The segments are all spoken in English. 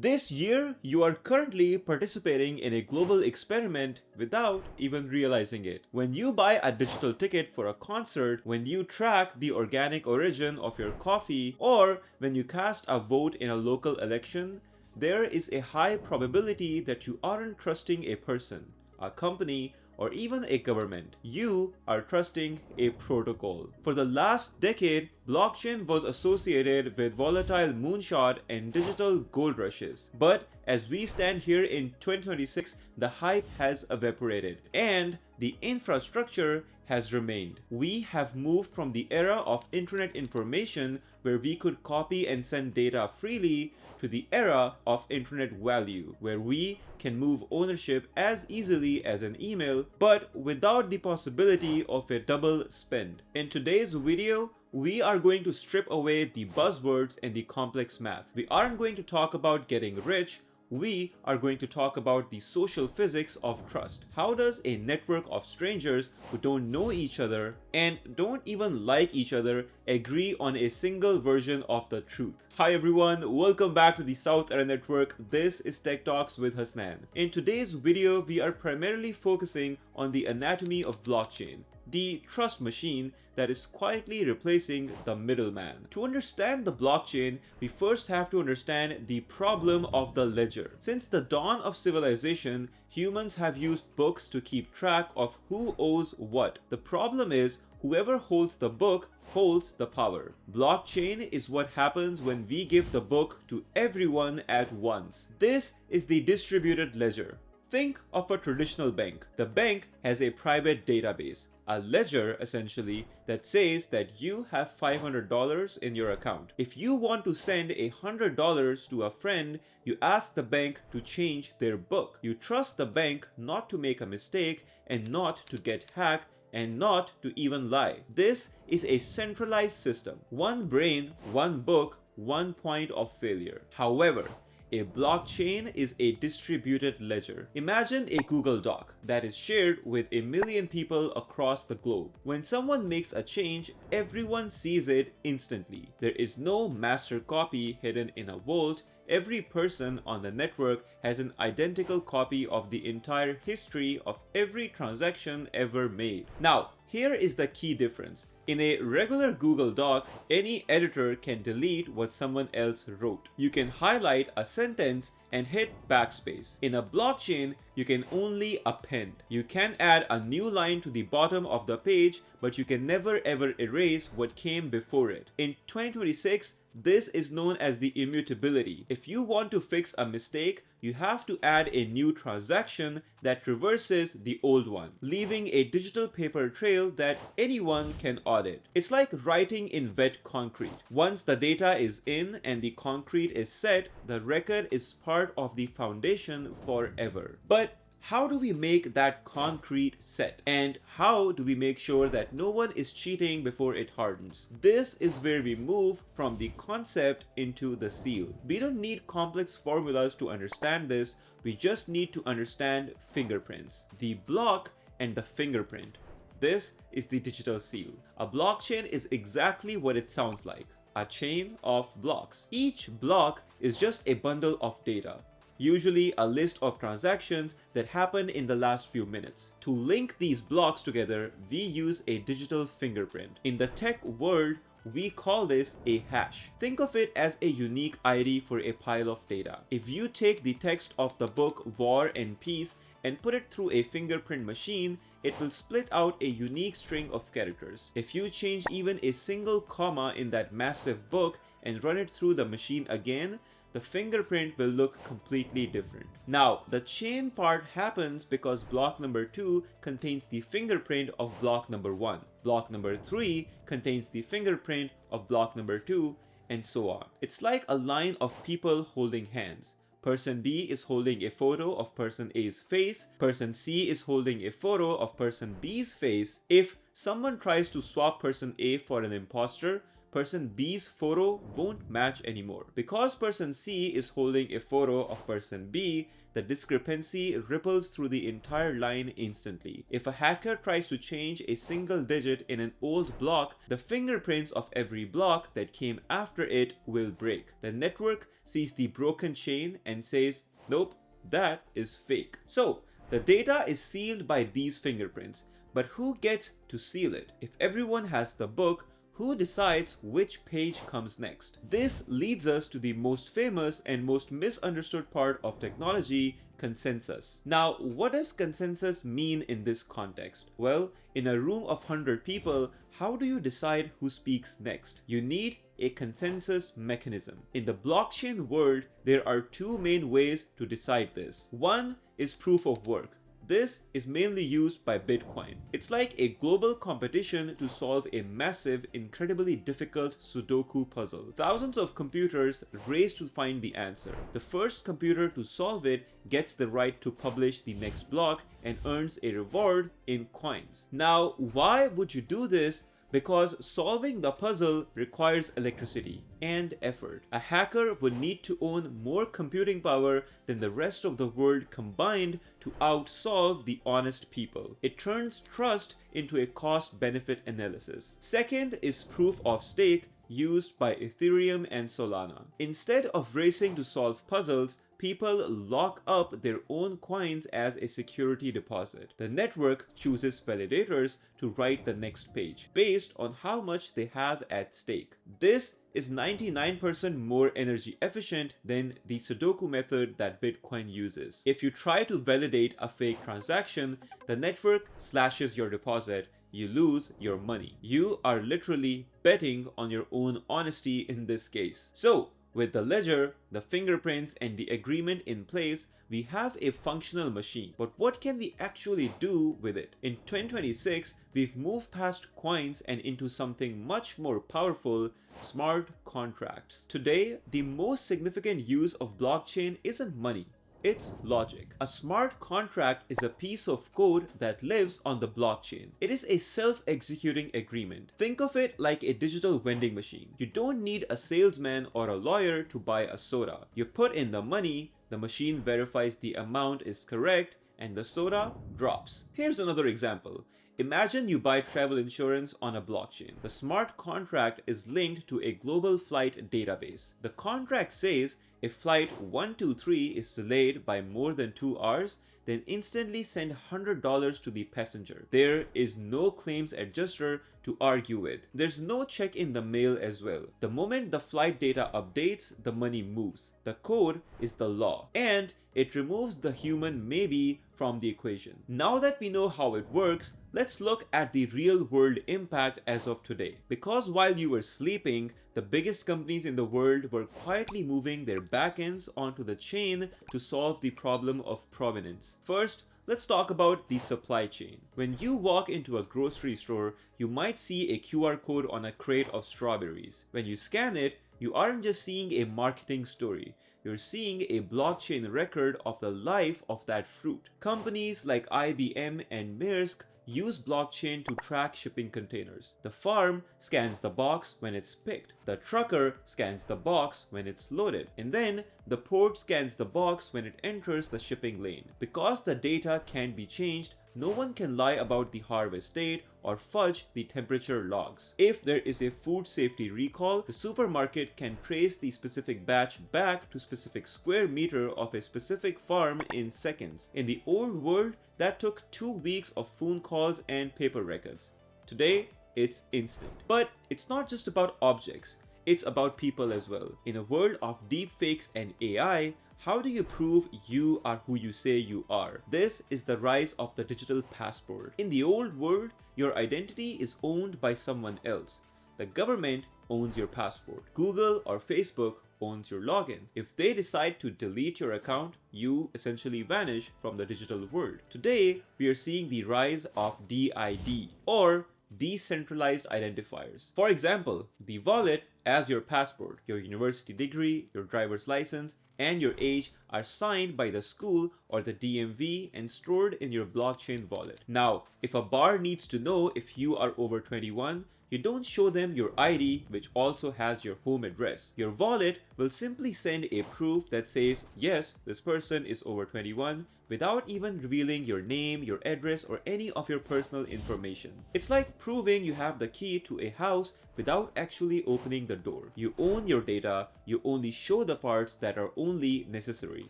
This year, you are currently participating in a global experiment without even realizing it. When you buy a digital ticket for a concert, when you track the organic origin of your coffee, or when you cast a vote in a local election, there is a high probability that you aren't trusting a person, a company, or even a government. You are trusting a protocol. For the last decade, blockchain was associated with volatile moonshot and digital gold rushes. But as we stand here in 2026, the hype has evaporated and the infrastructure has remained. We have moved from the era of internet information where we could copy and send data freely to the era of internet value, where we can move ownership as easily as an email, but without the possibility of a double spend. In today's video, we are going to strip away the buzzwords and the complex math. We aren't going to talk about getting rich. We are going to talk about the social physics of trust. How does a network of strangers who don't know each other and don't even like each other agree on a single version of the truth? Hi everyone, welcome back to the South Era Network. This is Tech Talks with Hassan. In today's video, we are primarily focusing on the anatomy of blockchain, the trust machine that is quietly replacing the middleman. To understand the blockchain, we first have to understand the problem of the ledger. Since the dawn of civilization, humans have used books to keep track of who owes what. The problem is, whoever holds the book holds the power. Blockchain is what happens when we give the book to everyone at once. This is the distributed ledger. Think of a traditional bank. The bank has a private database, a ledger essentially, that says that you have $500 in your account. If you want to send $100 to a friend, you ask the bank to change their book. You trust the bank not to make a mistake and not to get hacked and not to even lie. This is a centralized system. One brain, one book, one point of failure. However, a blockchain is a distributed ledger. Imagine a Google Doc that is shared with 1 million people across the globe. When someone makes a change, everyone sees it instantly. There is no master copy hidden in a vault. Every person on the network has an identical copy of the entire history of every transaction ever made. Now, here is the key difference. In a regular Google Doc, any editor can delete what someone else wrote. You can highlight a sentence and hit backspace. In a blockchain, you can only append. You can add a new line to the bottom of the page, but you can never ever erase what came before it. In 2026, this is known as the immutability. If you want to fix a mistake, you have to add a new transaction that reverses the old one, leaving a digital paper trail that anyone can audit. It's like writing in wet concrete. Once the data is in and the concrete is set, the record is part of the foundation forever. But how do we make that concrete set? And how do we make sure that no one is cheating before it hardens? This is where we move from the concept into the seal. We don't need complex formulas to understand this. We just need to understand fingerprints, the block and the fingerprint. This is the digital seal. A blockchain is exactly what it sounds like, a chain of blocks. Each block is just a bundle of data, usually a list of transactions that happened in the last few minutes. To link these blocks together, we use a digital fingerprint. In the tech world, we call this a hash. Think of it as a unique ID for a pile of data. If you take the text of the book War and Peace and put it through a fingerprint machine, it will split out a unique string of characters. If you change even a single comma in that massive book and run it through the machine again, the fingerprint will look completely different. Now, the chain part happens because block number 2 contains the fingerprint of block number 1. Block number 3 contains the fingerprint of block number 2, and so on. It's like a line of people holding hands. Person B is holding a photo of person A's face. Person C is holding a photo of person B's face. If someone tries to swap person A for an imposter, person B's photo won't match anymore. Because person C is holding a photo of person B, the discrepancy ripples through the entire line instantly. If a hacker tries to change a single digit in an old block, the fingerprints of every block that came after it will break. The network sees the broken chain and says, nope, that is fake. So, the data is sealed by these fingerprints, but who gets to seal it? If everyone has the book, who decides which page comes next? This leads us to the most famous and most misunderstood part of technology, consensus. Now, what does consensus mean in this context? Well, in a room of 100 people, how do you decide who speaks next? You need a consensus mechanism. In the blockchain world, there are two main ways to decide this. One is proof of work. This is mainly used by Bitcoin. It's like a global competition to solve a massive, incredibly difficult Sudoku puzzle. Thousands of computers race to find the answer. The first computer to solve it gets the right to publish the next block and earns a reward in coins. Now, why would you do this? Because solving the puzzle requires electricity and effort. A hacker would need to own more computing power than the rest of the world combined to outsolve the honest people. It turns trust into a cost-benefit analysis. Second is proof of stake, used by Ethereum and Solana. Instead of racing to solve puzzles, people lock up their own coins as a security deposit. The network chooses validators to write the next page based on how much they have at stake. This is 99% more energy efficient than the Sudoku method that Bitcoin uses. If you try to validate a fake transaction, the network slashes your deposit. You lose your money. You are literally betting on your own honesty in this case. So, with the ledger, the fingerprints, and the agreement in place, we have a functional machine. But what can we actually do with it? In 2026, we've moved past coins and into something much more powerful, smart contracts. Today, the most significant use of blockchain isn't money. It's logic. A smart contract is a piece of code that lives on the blockchain. It is a self-executing agreement. Think of it like a digital vending machine. You don't need a salesman or a lawyer to buy a soda. You put in the money, the machine verifies the amount is correct, and the soda drops. Here's another example. Imagine you buy travel insurance on a blockchain. The smart contract is linked to a global flight database. The contract says if flight 123 is delayed by more than 2 hours, then instantly send $100 to the passenger. There is no claims adjuster to argue with. There's no check in the mail as well. The moment the flight data updates, the money moves. The code is the law, and it removes the human maybe from the equation. Now that we know how it works, let's look at the real world impact as of today. Because while you were sleeping, the biggest companies in the world were quietly moving their backends onto the chain to solve the problem of provenance. First, let's talk about the supply chain. When you walk into a grocery store, you might see a QR code on a crate of strawberries. When you scan it, you aren't just seeing a marketing story. You're seeing a blockchain record of the life of that fruit. Companies like IBM and Maersk use blockchain to track shipping containers. The farm scans the box when it's picked. The trucker scans the box when it's loaded. And then the port scans the box when it enters the shipping lane. Because the data can be changed, no one can lie about the harvest date or fudge the temperature logs. If there is a food safety recall, the supermarket can trace the specific batch back to specific square meter of a specific farm in seconds. In the old world, that took 2 weeks of phone calls and paper records. Today, it's instant. But it's not just about objects, it's about people as well. In a world of deepfakes and AI, how do you prove you are who you say you are? This is the rise of the digital passport. In the old world, your identity is owned by someone else. The government owns your passport. Google or Facebook owns your login. If they decide to delete your account, you essentially vanish from the digital world. Today, we are seeing the rise of DID, or decentralized identifiers. For example, the wallet as your passport, your university degree, your driver's license, and your age are signed by the school or the DMV and stored in your blockchain wallet. Now, if a bar needs to know if you are over 21, You don't show them your ID, which also has your home address. Your wallet will simply send a proof that says, yes, this person is over 21, without even revealing your name, your address, or any of your personal information. It's like proving you have the key to a house without actually opening the door. You own your data, you only show the parts that are only necessary.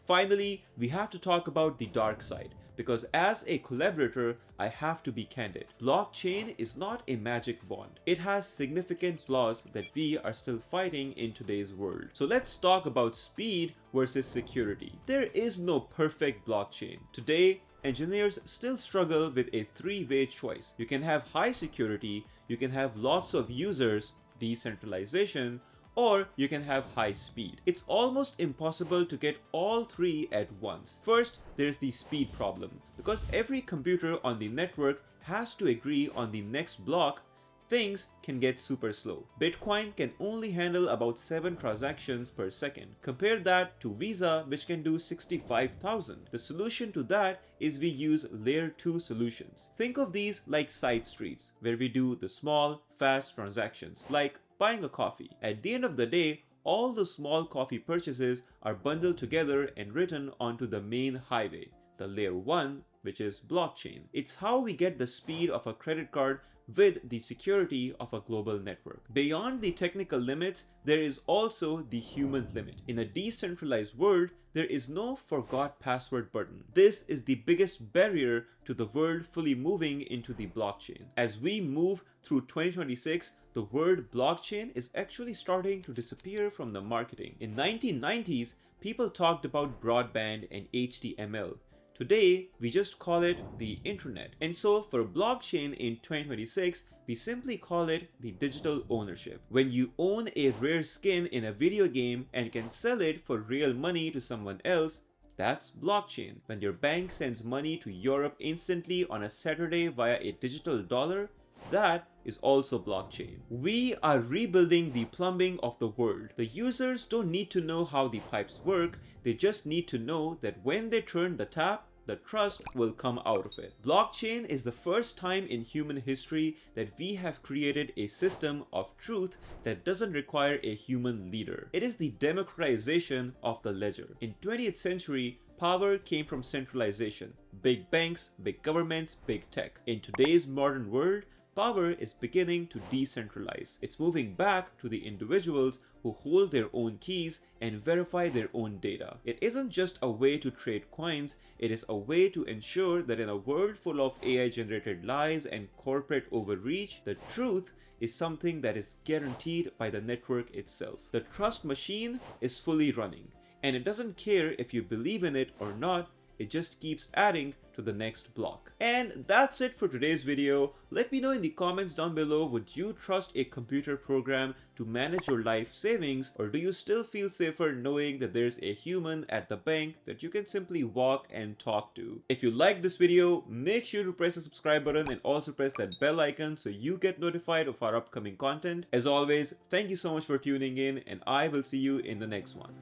Finally, we have to talk about the dark side, because as a collaborator, I have to be candid. Blockchain is not a magic wand. It has significant flaws that we are still fighting in today's world. So let's talk about speed versus security. There is no perfect blockchain. Today, engineers still struggle with a three-way choice. You can have high security, you can have lots of users, decentralization, or you can have high speed. It's almost impossible to get all three at once. First, there's the speed problem. Because every computer on the network has to agree on the next block, things can get super slow. Bitcoin can only handle about 7 transactions per second. Compare that to Visa, which can do 65,000. The solution to that is we use layer 2 solutions. Think of these like side streets, where we do the small, fast transactions, like buying a coffee. At the end of the day, all the small coffee purchases are bundled together and written onto the main highway, the layer 1, which is blockchain. It's how we get the speed of a credit card with the security of a global network. Beyond the technical limits, there is also the human limit. In a decentralized world, there is no forgot password button. This is the biggest barrier to the world fully moving into the blockchain. As we move through 2026, the word blockchain is actually starting to disappear from the marketing. In 1990s, people talked about broadband and HTML. Today, we just call it the internet. And so for blockchain in 2026, we simply call it the digital ownership. When you own a rare skin in a video game and can sell it for real money to someone else, that's blockchain. When your bank sends money to Europe instantly on a Saturday via a digital dollar, that is also blockchain. We are rebuilding the plumbing of the world. The users don't need to know how the pipes work, they just need to know that when they turn the tap, the trust will come out of it. Blockchain is the first time in human history that we have created a system of truth that doesn't require a human leader. It is the democratization of the ledger. In 20th century, power came from centralization. Big banks, big governments, big tech. In today's modern world, power is beginning to decentralize. It's moving back to the individuals who hold their own keys and verify their own data. It isn't just a way to trade coins, it is a way to ensure that in a world full of AI-generated lies and corporate overreach, the truth is something that is guaranteed by the network itself. The trust machine is fully running, and it doesn't care if you believe in it or not, it just keeps adding to the next block. And that's it for today's video. Let me know in the comments down below, would you trust a computer program to manage your life savings, or do you still feel safer knowing that there's a human at the bank that you can simply walk and talk to? If you like this video, make sure to press the subscribe button and also press that bell icon so you get notified of our upcoming content. As always, thank you so much for tuning in, and I will see you in the next one.